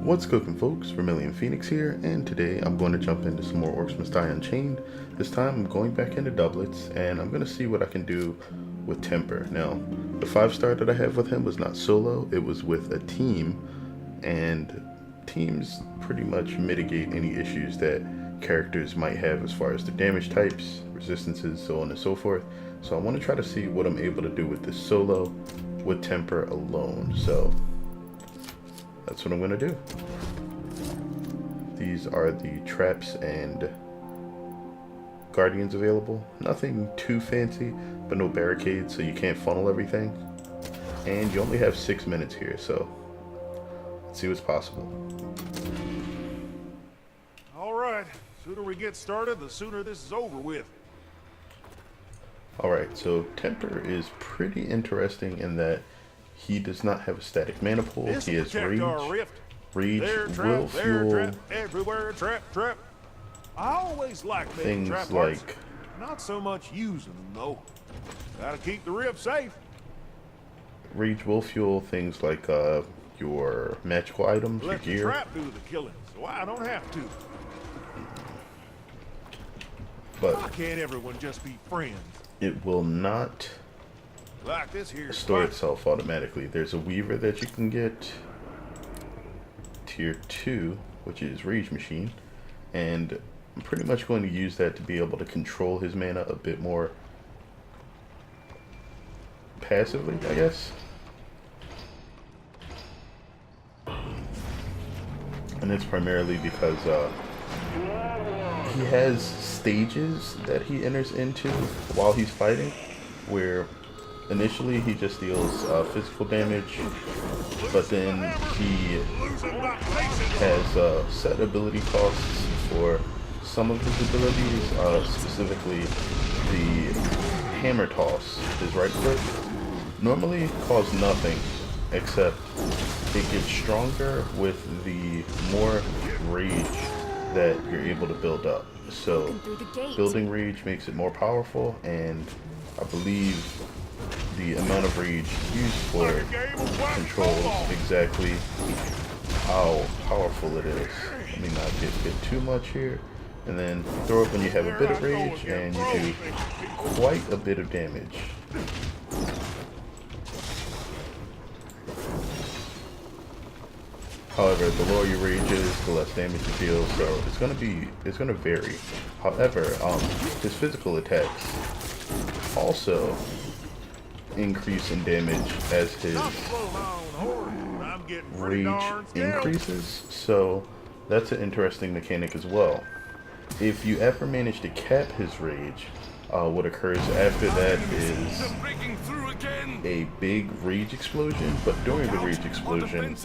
What's cooking, folks? Vermillion Phoenix here, and today I'm going to jump into some more Orcs Must Die Unchained. This time I'm going back into Doublets, and I'm going to see what I can do with Temper. Now, the 5-star that I have with him was not solo, it was with a team, and teams pretty much mitigate any issues that characters might have as far as the damage types, resistances, so on and so forth. So I want to try to see what I'm able to do with this solo with Temper alone. So that's what I'm going to do. These are the traps and guardians available. Nothing too fancy, but no barricades, so you can't funnel everything. And you only have 6 minutes here, so let's see what's possible. Alright, sooner we get started, the sooner this is over with. Alright, so Temper is pretty interesting in that he does not have a static mana pool. He has Rage. Rage will fuel everywhere, trap. I always like making things trap like hearts. Not so much using them though. Gotta keep the rift safe. Rage will fuel things like your magical items, Let your the gear. trap do the killing, so I don't have to. But why can't everyone just be friends? it will not Like this here store spot. itself automatically. There's a Weaver that you can get, tier 2, which is Rage Machine, and I'm pretty much going to use that to be able to control his mana a bit more passively, I guess. And it's primarily because he has stages that he enters into while he's fighting, where initially he just deals physical damage, but then he has set ability costs for some of his abilities, specifically the hammer toss, his right click. Normally cause nothing, except it gets stronger with the more rage that you're able to build up. So building rage makes it more powerful, and I believe the amount of rage used for it controls exactly how powerful it is. Let me not get hit too much here. And then throw it when you have a bit of rage, and you do quite a bit of damage. However, the lower your rage is, the less damage you deal, so it's gonna vary. However, his physical attacks also increase in damage as his rage increases, so that's an interesting mechanic as well. If you ever manage to cap his rage, what occurs after that is a big rage explosion, but during the rage explosion,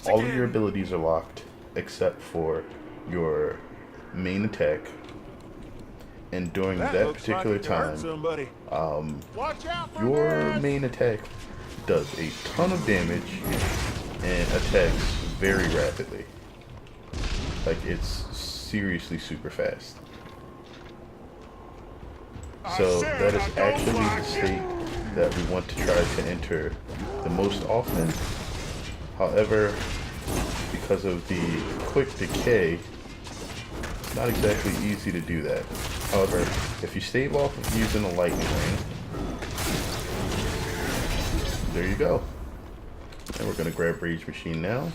all of your abilities are locked except for your main attack, and during that particular time, your main attack does a ton of damage and attacks very rapidly. Like, it's seriously super fast. So that is actually the state that we want to try to enter the most often. However, because of the quick decay, it's not exactly easy to do that. However, if you stave off of using a lightning ring, there you go. And we're gonna grab Rage Machine now,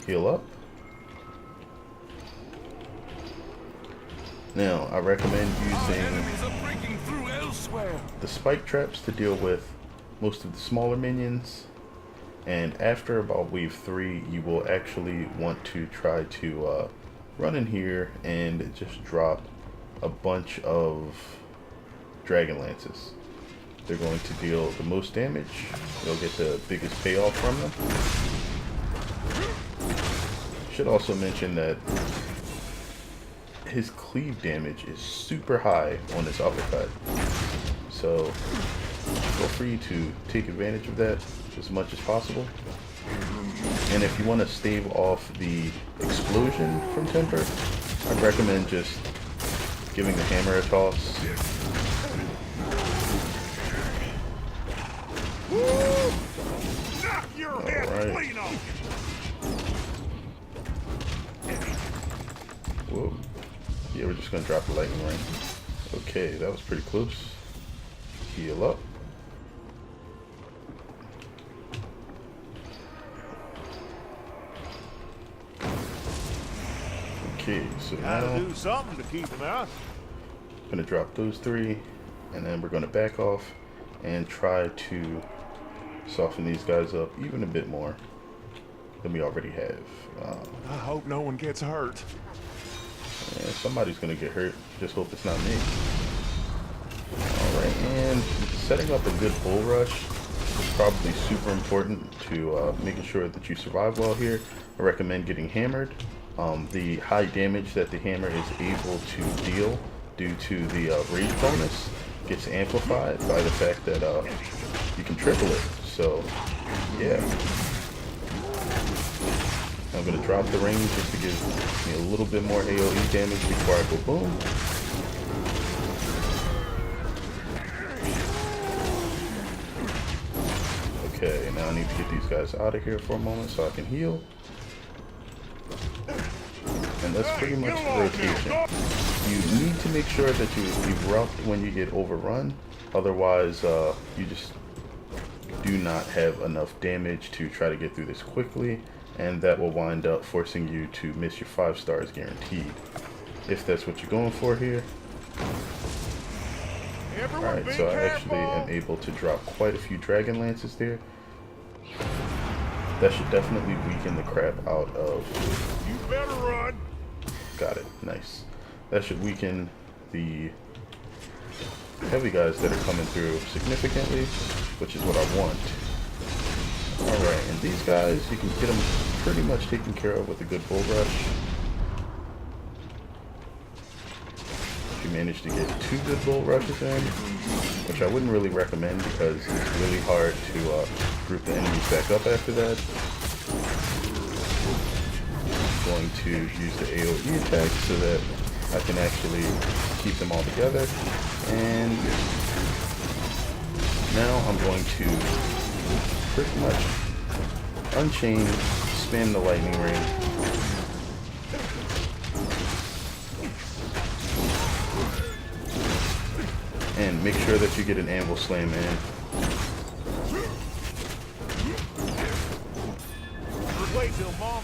heal up. Now, I recommend using the spike traps to deal with most of the smaller minions, and after about wave 3, you will actually want to try to run in here and just drop a bunch of Dragon Lances. They're going to deal the most damage. You'll get the biggest payoff from them. Should also mention that his cleave damage is super high on his uppercut, so feel free to take advantage of that as much as possible. And if you want to stave off the explosion from Temper, I'd recommend just giving the hammer a toss. Knock your head clean off. Whoa. Yeah, we're just gonna drop the lightning ring. Okay, that was pretty close. Heal up. Okay, so Gotta now do something to keep him out. gonna drop those 3, and then we're gonna back off and try to soften these guys up even a bit more than we already have. I hope no one gets hurt. Yeah, somebody's gonna get hurt. Just hope it's not me. Alright, and setting up a good bull rush is probably super important to making sure that you survive well here. I recommend getting hammered. The high damage that the hammer is able to deal due to the rage bonus gets amplified by the fact that you can triple it. So, yeah. I'm going to drop the range just to give me a little bit more AoE damage before I go boom. Okay, now I need to get these guys out of here for a moment so I can heal. And that's pretty much the rotation. You need to make sure that you erupt when you get overrun. Otherwise, you just do not have enough damage to try to get through this quickly. And that will wind up forcing you to miss your 5 stars guaranteed. If that's what you're going for here. Alright, so I actually am able to drop quite a few Dragon Lances there. That should definitely weaken the crap out of... You better run. Got it. Nice. That should weaken the heavy guys that are coming through significantly, which is what I want. Alright, and these guys, you can get them pretty much taken care of with a good bull rush. If you manage to get 2 good bull rushes in, which I wouldn't really recommend because it's really hard to group the enemies back up after that. I'm going to use the AoE attack so that I can actually keep them all together. And now I'm going to pretty much Unchained, spam the lightning ring. And make sure that you get an anvil slam in.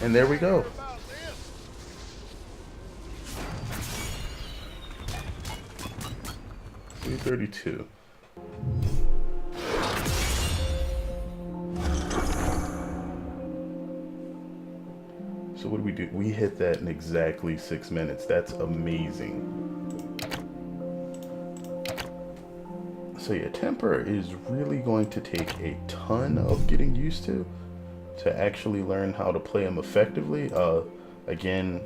And there we go. $332. So what do we do? We hit that in exactly 6 minutes. That's amazing. So yeah, temper is really going to take a ton of getting used to actually learn how to play him effectively. Again,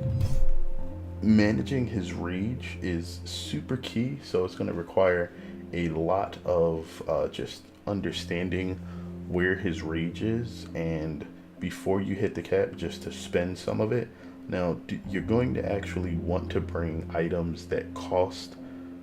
managing his rage is super key, so it's going to require a lot of just understanding where his rage is, and before you hit the cap, just to spend some of it. Now, you're going to actually want to bring items that cost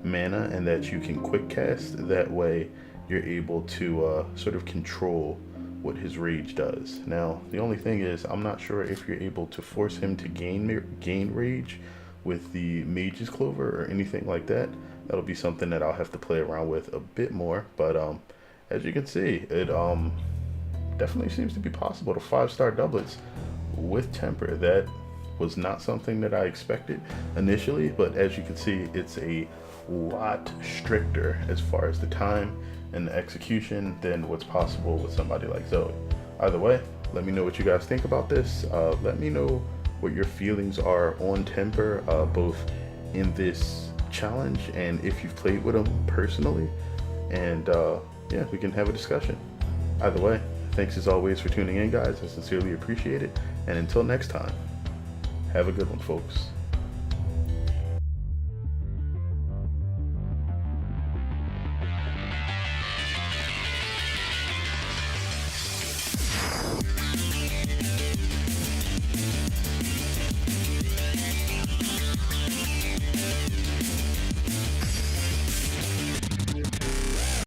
mana and that you can quick cast. That way you're able to sort of control what his rage does. Now, the only thing is, I'm not sure if you're able to force him to gain rage with the Mage's Clover or anything like that. That'll be something that I'll have to play around with a bit more, but as you can see, it definitely seems to be possible to 5-star doublets with temper. That was not something that I expected initially, but as you can see, it's a lot stricter as far as the time and the execution than what's possible with somebody like Zoe. Either way, let me know what you guys think about this. Let me know what your feelings are on temper, both in this challenge and if you've played with him personally, and yeah, we can have a discussion. Either way, thanks as always for tuning in, guys. I sincerely appreciate it, and until next time, have a good one, folks.